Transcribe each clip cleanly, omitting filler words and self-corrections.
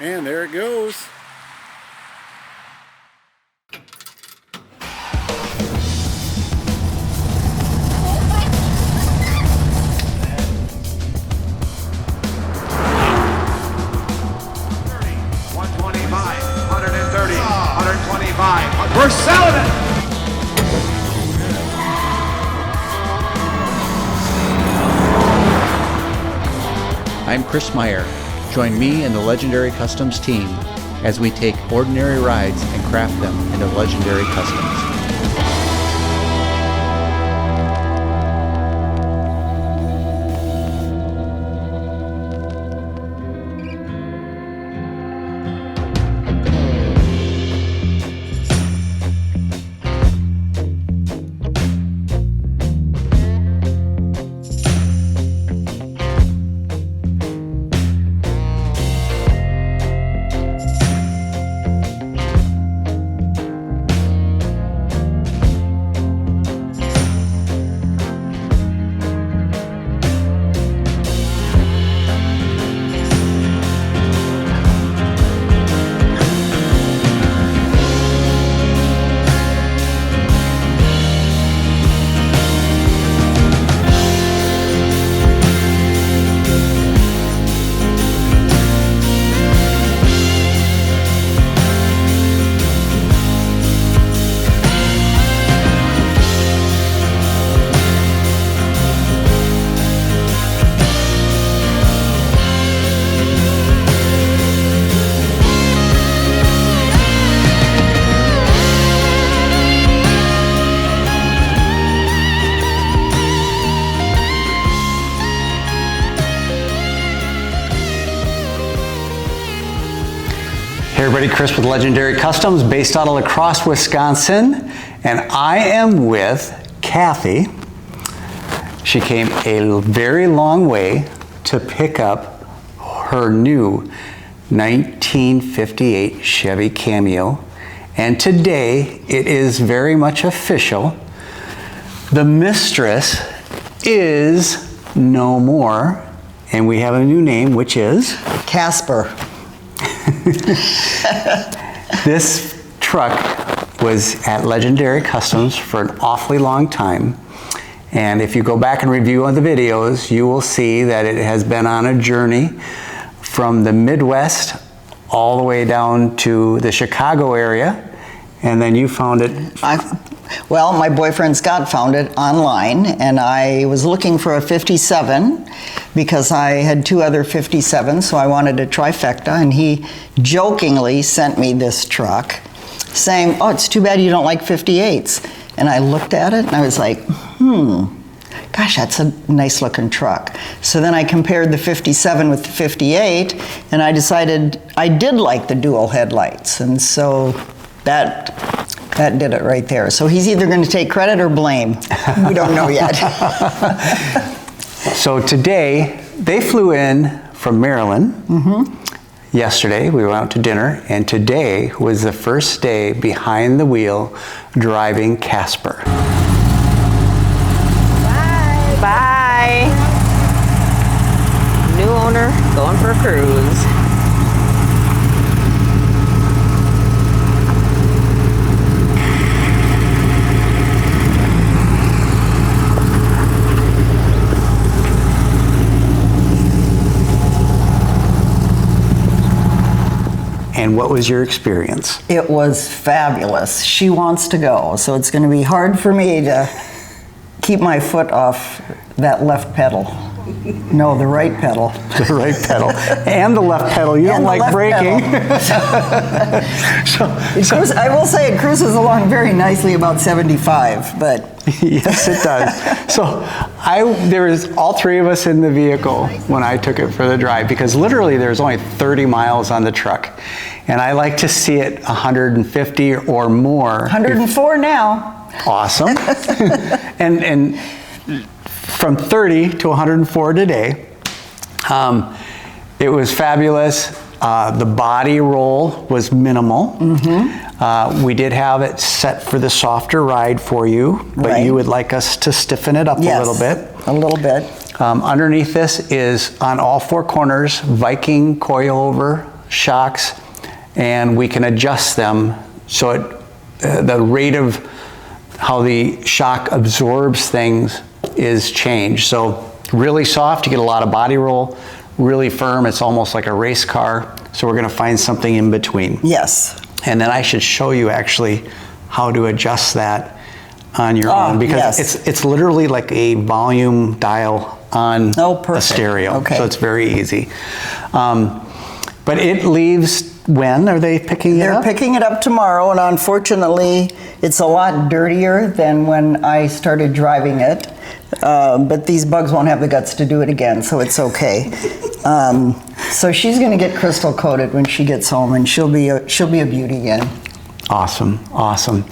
And there it goes. We're selling it! I'm Chris Meyer. Join me and the Legendary Customs team as we take ordinary rides and craft them into legendary customs. Hey everybody, Chris with Legendary Customs based out of La Crosse, Wisconsin, and I am with Kathy. She came a very long way to pick up her new 1958 Chevy Cameo, and today it is very much official. The mistress is no more, and we have a new name, which is Casper. This truck was at Legendary Customs for an awfully long time, and if you go back and review on the videos, you will see that it has been on a journey from the Midwest all the way down to the Chicago area, and then you found it. Well, my boyfriend Scott found it online, and I was looking for a 57 because I had two other 57s, so I wanted a trifecta, and he jokingly sent me this truck saying, "Oh, it's too bad you don't like 58s." And I looked at it and I was like, gosh, that's a nice looking truck. So then I compared the 57 with the 58, and I decided I did like the dual headlights, and so that did it right there. So he's either going to take credit or blame. We don't know yet. So today, they flew in from Maryland. Yesterday, we went out to dinner, and today was the first day behind the wheel driving Casper. Bye. Bye. New owner going for a cruise. And what was your experience? It was fabulous. She wants to go, so it's going to be hard for me to keep my foot off that left pedal. No, the right pedal. The right pedal. And the left pedal. You don't like braking. So, I will say it cruises along very nicely about 75, but... Yes, it does. So there was all three of us in the vehicle when I took it for the drive, because literally there's only 30 miles on the truck. And I like to see it 150 or more. 104 now. Awesome. and from 30 to 104 today. It was fabulous. The body roll was minimal. We did have it set for the softer ride for you, but you would like us to stiffen it up a little bit. A little bit. Underneath this is, on all four corners, Viking coilover shocks, and we can adjust them so the rate of how the shock absorbs things is changed. So really soft, you get a lot of body roll. Really firm, it's almost like a race car. So we're gonna find something in between. Yes. And then I should show you actually how to adjust that on your own, because yes. it's literally like a volume dial on a stereo. Okay. So it's very easy. But it leaves, when are they picking it up? They're picking it up tomorrow, and unfortunately, it's a lot dirtier than when I started driving it. But these bugs won't have the guts to do it again, so it's okay. So she's going to get crystal coated when she gets home, and she'll be a beauty again. Awesome, awesome.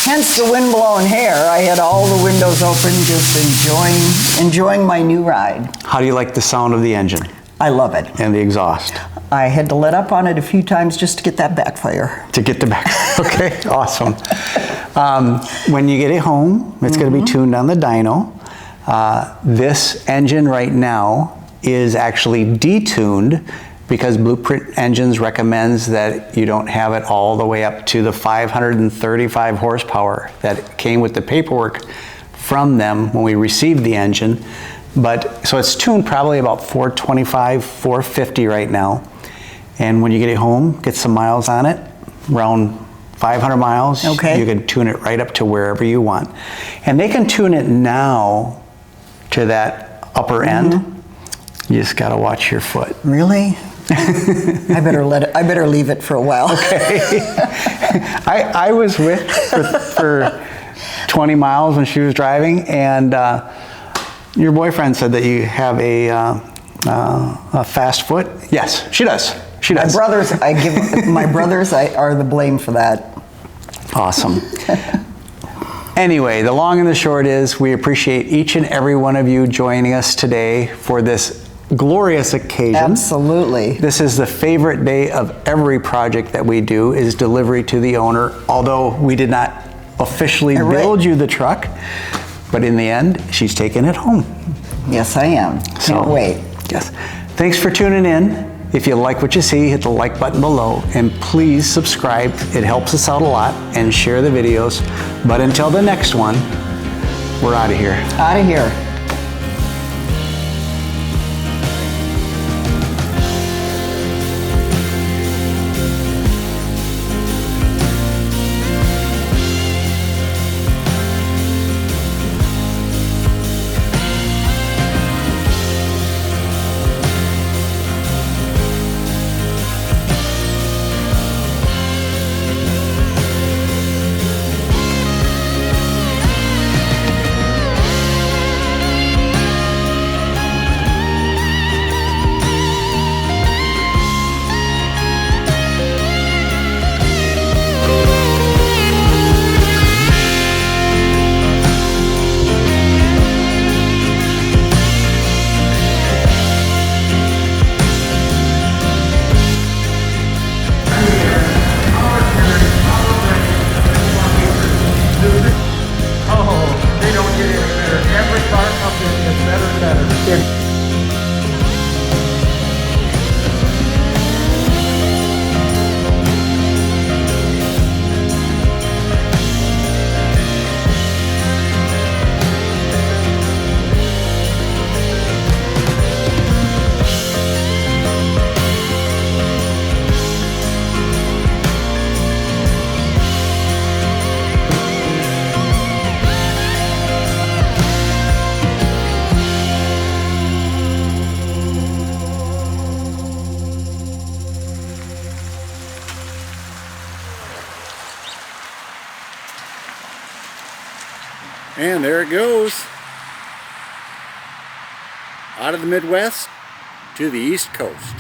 Hence the wind-blown hair. I had all the windows open, just enjoying my new ride. How do you like the sound of the engine? I love it. And the exhaust? I had to let up on it a few times just to get that backfire. To get the back, okay, awesome. When you get it home, it's going to be tuned on the dyno. This engine right now is actually detuned because Blueprint Engines recommends that you don't have it all the way up to the 535 horsepower that came with the paperwork from them when we received the engine. But so it's tuned probably about 425, 450 right now. And when you get it home, get some miles on it, around 500 miles, okay. You can tune it right up to wherever you want. And they can tune it now to that upper end. You just got to watch your foot. Really? I better leave it for a while. Okay. I was with for 20 miles when she was driving, and your boyfriend said that you have a fast foot. Yes, she does. She does. My brothers are the blame for that. Awesome. Anyway, the long and the short is we appreciate each and every one of you joining us today for this glorious occasion. Absolutely. This is the favorite day of every project that we do, is delivery to the owner, although we did not officially build you the truck, but in the end, she's taking it home. Yes, I am. Can't wait. Yes. Thanks for tuning in. If you like what you see, hit the like button below, and please subscribe. It helps us out a lot, and share the videos. But until the next one, we're out of here. Out of here. And there it goes. Out of the Midwest to the East Coast.